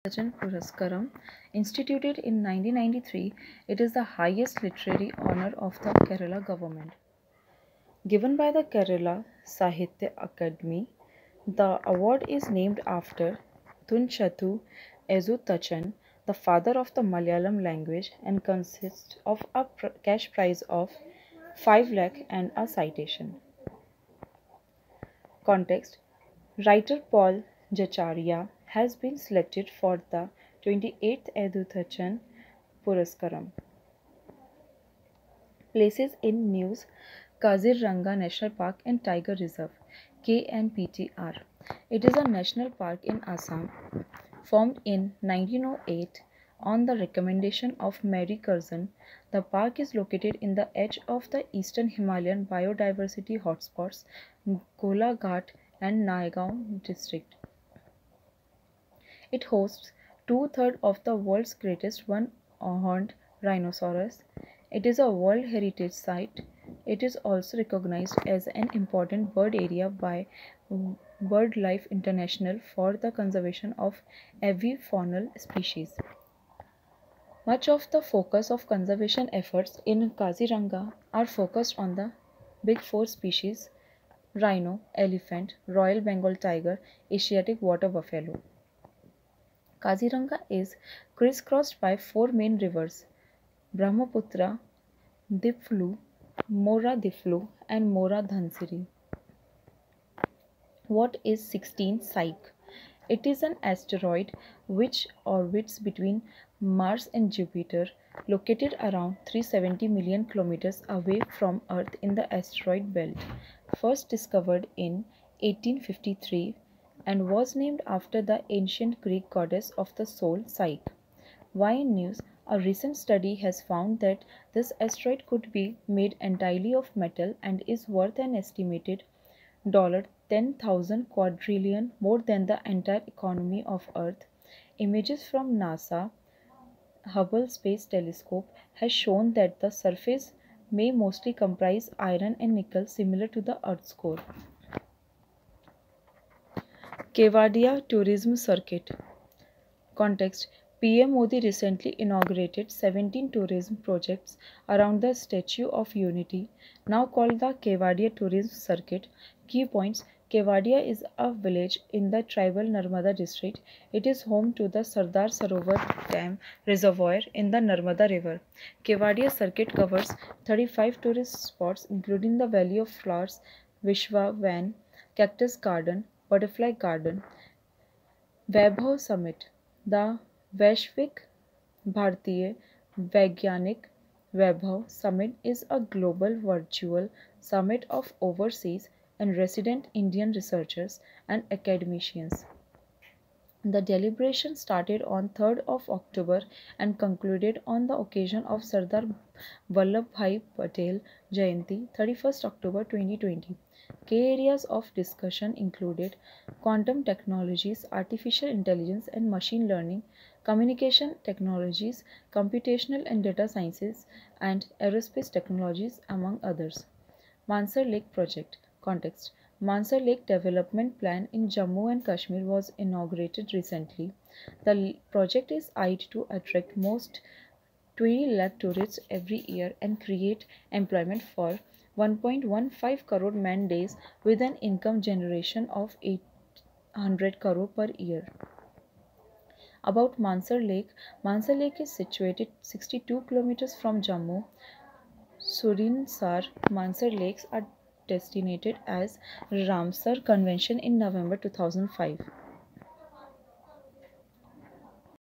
Rajan Puraskaram, instituted in 1993, it is the highest literary honor of the Kerala government. Given by the Kerala Sahitya Academy, the award is named after Thunchathu Ezhuthachan, the father of the Malayalam language, and consists of a cash prize of 5 lakh and a citation. Context: Writer Paul Jacharia has been selected for the 28th Ezhuthachan Puraskaram. Places in news: Kaziranga National Park and Tiger Reserve (KNPTR). It is a national park in Assam, formed in 1908 on the recommendation of Mary Curzon. The park is located in the edge of the eastern Himalayan biodiversity hotspots Golaghat and Naigaon district. It hosts two-thirds of the world's greatest one-horned rhinoceros. It is a World Heritage Site. It is also recognized as an important bird area by BirdLife International for the conservation of avifaunal species. Much of the focus of conservation efforts in Kaziranga are focused on the big four species: rhino, elephant, Royal Bengal tiger, Asiatic water buffalo. Kaziranga is crisscrossed by four main rivers: Brahmaputra, Dipflu, Mora Dipflu, and Mora Dhansiri. What is 16 Psyche? It is an asteroid which orbits between Mars and Jupiter, located around 370 million kilometers away from Earth in the asteroid belt. First discovered in 1853 and was named after the ancient Greek goddess of the soul, Psyche. Why News: a recent study has found that this asteroid could be made entirely of metal and is worth an estimated $10,000 quadrillion, more than the entire economy of Earth. Images from NASA Hubble Space Telescope has shown that the surface may mostly comprise iron and nickel, similar to the Earth's core. Kevadia Tourism Circuit. Context: PM Modi recently inaugurated 17 tourism projects around the Statue of Unity, now called the Kevadia Tourism Circuit. Key points: Kevadia is a village in the tribal Narmada district. It is home to the Sardar Sarovar Dam reservoir in the Narmada River. Kevadia Circuit covers 35 tourist spots, including the Valley of Flowers, Vishwa Van, Cactus Garden, Butterfly Garden. Vaibhav Summit. The वैश्विक भारतीय वैज्ञानिक वैभव Summit is a global virtual summit of overseas and resident Indian researchers and academicians. The deliberation started on 3rd of October and concluded on the occasion of Sardar Vallabhbhai Patel Jayanti, 31st October 2020. Key areas of discussion included quantum technologies, artificial intelligence and machine learning, communication technologies, computational and data sciences, and aerospace technologies, among others. Mansar Lake Project. Context: Mansar Lake Development Plan in Jammu and Kashmir was inaugurated recently. The project is eyed to attract most 20 lakh tourists every year and create employment for 1.15 crore man days with an income generation of 800 crore per year. About Mansar Lake is situated 62 kilometers from Jammu. Surinsar Mansar Lakes are designated as Ramsar Convention in November 2005.